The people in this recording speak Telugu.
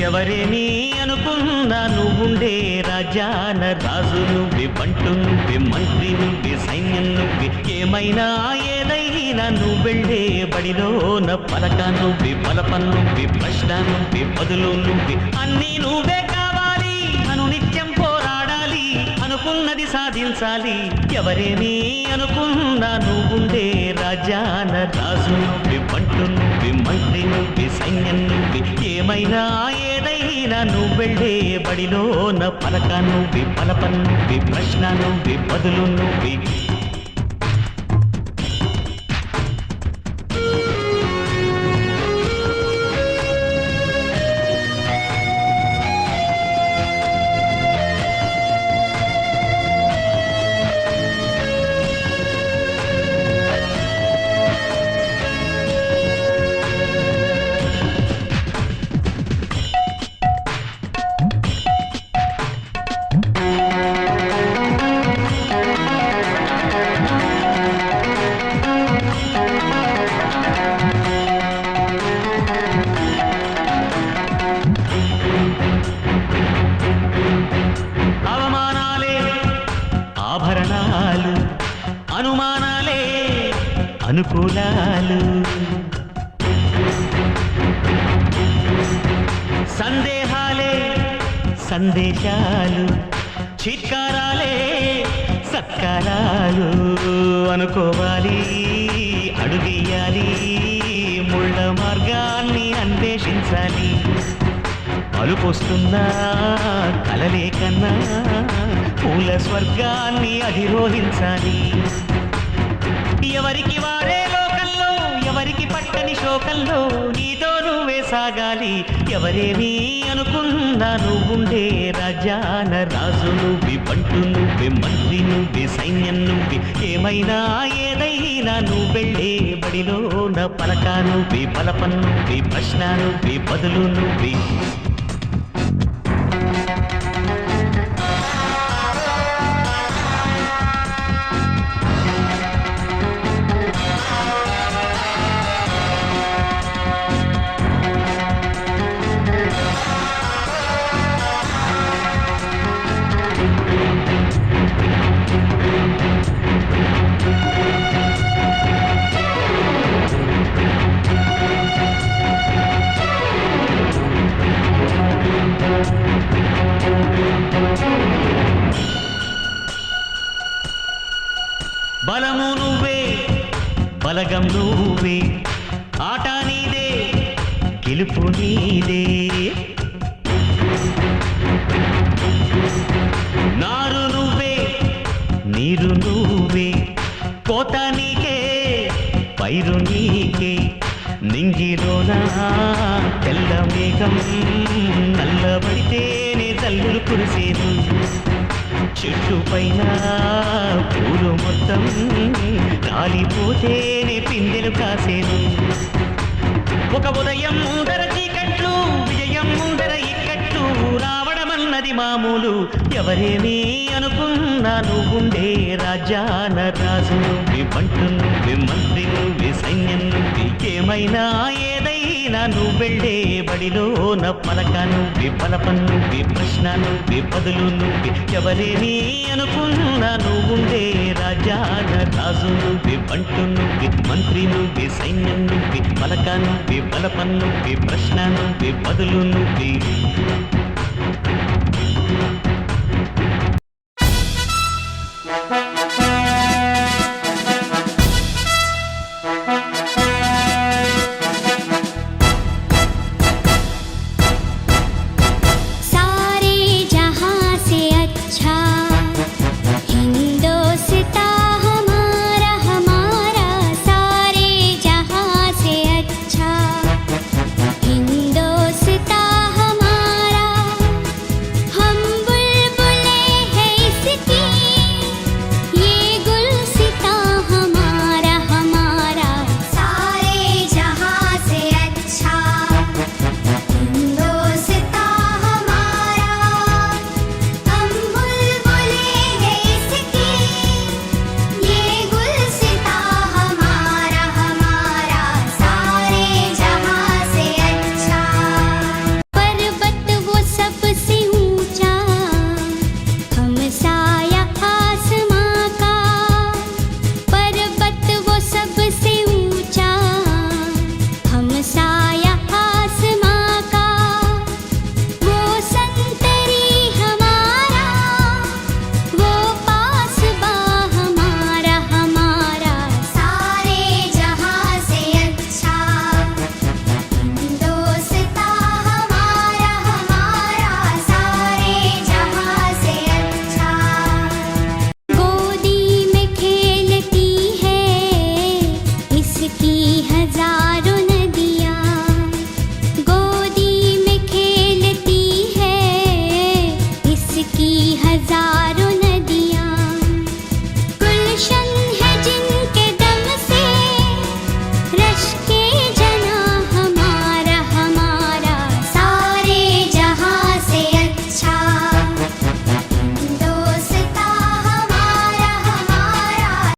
ఎవరేమీ అనుకున్నా నువ్వుండే రాజాన రాజు నువ్వే, బంటు నువ్వే, మంత్రి నువ్వే, సైన్యం నువ్వే, ఏమైనా ఏదైనా నువ్వు వెళ్ళే బడిలోన పలక నువ్వే, బలపం నువ్వే, ప్రశ్న నువ్వే, బదులు నువ్వే, అన్నీ నువ్వే కావాలి. నిత్యం పోరాడాలి, అనుకున్నది సాధించాలి. ఎవరేమీ అనుకున్నా నువ్వుండే రాజాన రాజు నువ్వే, బంటు నువ్వే, మంత్రి నువ్వే, సైన్యం నువ్వే, ఏమైనా ఏదైనా నువ్వు వెళ్ళే బడిలోన పలక నువ్వే, బలపం నువ్వే, ప్రశ్న నువ్వే, బదులు నువ్వే. ఆభరణాలు, అనుమానాలే అనుకూలాలు, సందేహాలే సందేశాలు, చిత్కారాలే సత్కారాలు. అనుకోవాలి, అడుగేయాలి, ముళ్ళ మార్గాన్ని అన్వేషించాలి. అలుపొస్తున్నా కలలే కన్నా పూల స్వర్గాన్ని అధిరోహించాలి. ఎవరికి వారే లోకంలో, ఎవరికి పట్టని శోకంలో నీతో నువ్వే సాగాలి. ఎవరేమీ అనుకున్నా నువ్వుండే రాజాన రాజు నువ్వే, బంటు నువ్వే, మంత్రి నువ్వే, సైన్యం నువ్వే, ఏమైనా ఏదైనా నువ్వు వెళ్ళే బడిలోన పలక నువ్వే, బలపం నువ్వే, ప్రశ్న నువ్వే, బదులు నువ్వే. బలము నువ్వే, బలగం నువ్వే, ఆట నీదే, గెలుపు నీదే. నారు నువ్వే, నీరు నువ్వే, కోత నీకే, పైరు నీకే. నింగిలోన తెల్ల మేఘం నల్లబడితేనే తల్లులు కురిసేను. చెట్టు పైన పూలు మొత్తం కాలిపోతేనే పిందెలు కాసేను. ఒక ఉదయం ముందర చీకట్లు, విజయం ముందర ఇక్కట్లు, రావడమన్నది మామూలు. ఎవరేమీ అనుకున్నా నువ్వుండే రాజాన రాజు నువ్వే, బంటు నువ్వే, మంత్రి నువ్వే, సైన్యం నువ్వే, ఏమైనా ఏదైనా నువ్వు వెళ్ళే బడిలోన పలక నువ్వే, బలపం నువ్వే, ప్రశ్న నువ్వే, బదులు నువ్వే. ఎవరేమీ అనుకున్నా నువ్వుండే రాజాన రాజు నువ్వే, బంటు నువ్వే, మంత్రి నువ్వే, సైన్యం నువ్వే, పలక నువ్వే, బలపం నువ్వే, ప్రశ్న నువ్వే, బదులు నువ్వే. हिंदोस्तां हमारा हजारों नदियाँ, गुलशन है जिनके दम से रश्के